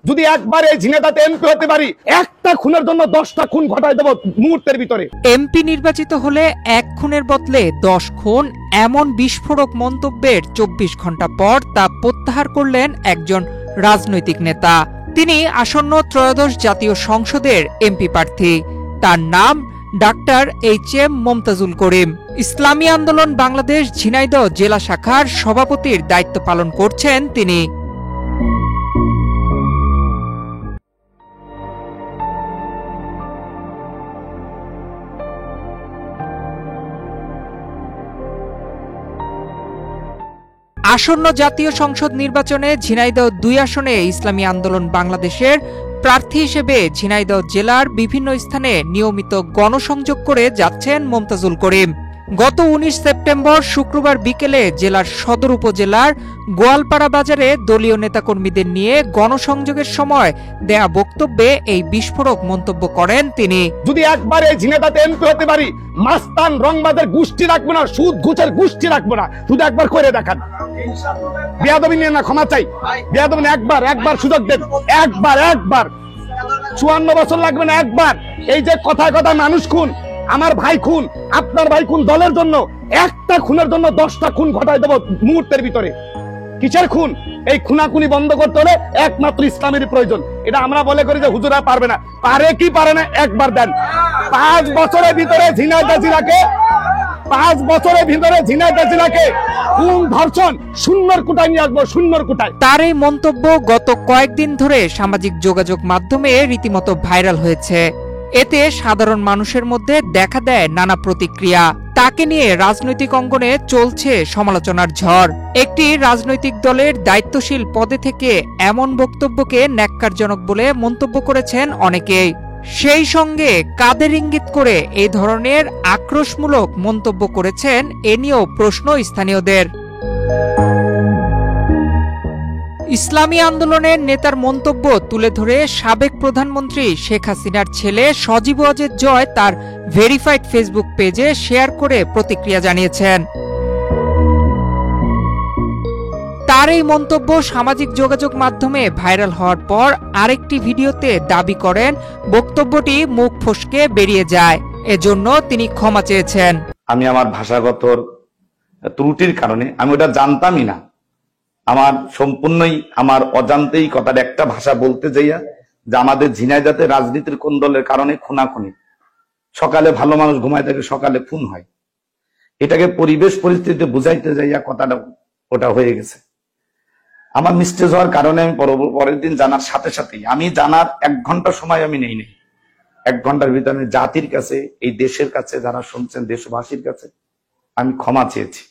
যদি একবার এই ঝিনাইদহতে এমপি হতে পারি, একটা খুনের জন্য 10টা খুন ঘটায় দেব মুহূর্তের ভিতরে। এমপি নির্বাচিত হলে 1 খুনের বদলে 10 খুন, এমন বিস্ফোরক মন্তব্যের 24 ঘন্টা পর তা প্রত্যাহার করলেন একজন রাজনৈতিক নেতা। তিনি আসন্ন ত্রয়োদশ জাতীয় সংসদের এমপি প্রার্থী। তার নাম ডাক্তার এইচ.এম. মমতাজুল করিম। ইসলামী আন্দোলন বাংলাদেশ ঝিনাইদহ জেলা শাখার সভাপতির দায়িত্ব পালন করছেন তিনি। আসন্ন জাতীয় সংসদ নির্বাচনে ঝিনাইদহ 2 আসনে ইসলামী আন্দোলন বাংলাদেশের প্রার্থী হিসেবে ঝিনাইদহ জেলার বিভিন্ন স্থানে নিয়মিত গণসংযোগ করে যাচ্ছেন মমতাজুল করিম। গত 19 সেপ্টেম্বর শুক্রবার বিকেলে জেলার সদর উপজেলার গোয়ালপাড়া বাজারে দলীয় নেতাকর্মীদের নিয়ে গণসংযোগের সময় দেয়া বক্তব্যে এই বিস্ফোরক মন্তব্য করেন তিনি। যদি একবার এই ঝিনাইদহতে এমপি হতে পারি, মাস্তান রংবাদের গোষ্ঠী রাখবো না, সুদ ঘুষের গোষ্ঠী রাখবো না, শুধু একবার করে দেখান। বেয়াদবি নিয়ে না, ক্ষমা চাই, বেয়াদবি একবার সুযোগ দেন, একবার 54 বছর লাগবে না, একবার। এই যে কথায় কথায় মানুষ খুন, আমার ভাই খুন, আপনার ভাই খুন, দলের জন্য একটা খুনের জন্য 10টা খুন ঘটায় দেব মুহূর্তের ভিতরে। কিসের খুন? এই খুনাখুনি বন্ধ করতে হলে একমাত্র ইসলামের প্রয়োজন। এটা আমরা বলে করি যে হুজুরা পারবে না, পারে কি পারে না একবার দেন। 5 বছরের ভিতরে ঝিনাইদহ জেলাকে খুন ধর্ষণ শূন্যর কোটায় নিয়ে আসবো, শূন্যর কোটায়। তার এই মন্তব্য গত কয়েকদিন ধরে সামাজিক যোগাযোগ মাধ্যমে রীতিমতো ভাইরাল হয়েছে। এতে সাধারণ মানুষের মধ্যে দেখা দেয় নানা প্রতিক্রিয়া। তাকে নিয়ে রাজনৈতিক অঙ্গনে চলছে সমালোচনার ঝড়। একটি রাজনৈতিক দলের দায়িত্বশীল পদে থেকে এমন বক্তব্যকে ন্যাক্কারজনক বলে মন্তব্য করেছেন অনেকেই। সেই সঙ্গে কাদের ইঙ্গিত করে এই ধরনের আক্রোশমূলক মন্তব্য করেছেন এ নিয়েও প্রশ্ন স্থানীয়দের। ইসলামী আন্দোলনের নেতার মন্তব্য তুলে ধরে সাবেক প্রধানমন্ত্রী শেখ হাসিনার ছেলে সজীব ওয়াজেদ জয় তার ভেরিফাইড ফেসবুক পেজে শেয়ার করে প্রতিক্রিয়া জানিয়েছেন। তার এই মন্তব্য সামাজিক যোগাযোগ মাধ্যমে ভাইরাল হওয়ার পর আরেকটি ভিডিওতে দাবি করেন বক্তব্যটি মুখ ফসকে বেরিয়ে যায়, এজন্য তিনি ক্ষমা চেয়েছেন। আমি আমার ভাষাগত ত্রুটির কারণে আমি ওটা জানতামই না, আমার সম্পূর্ণই আমার অজান্তেই কথার একটা ভাষা বলতে যাইয়া যে আমাদের ঝিনাইদহতে রাজনীতির কোন দলের কারণে খুনাখুনি, সকালে ভালো মানুষ ঘুমায় থাকে, সকালে খুন হয়, এটাকে পরিবেশ পরিস্থিতিতে বুঝাইতে যাইয়া কথাটা ওটা হয়ে গেছে। আমার মিস্টেক হওয়ার কারণে আমি পরের দিন জানার সাথে সাথেই, আমি জানার 1 ঘন্টা সময় আমি নেই 1 ঘন্টার ভিতরে জাতির কাছে, এই দেশের কাছে, যারা শুনছেন দেশবাসীর কাছে আমি ক্ষমা চেয়েছি।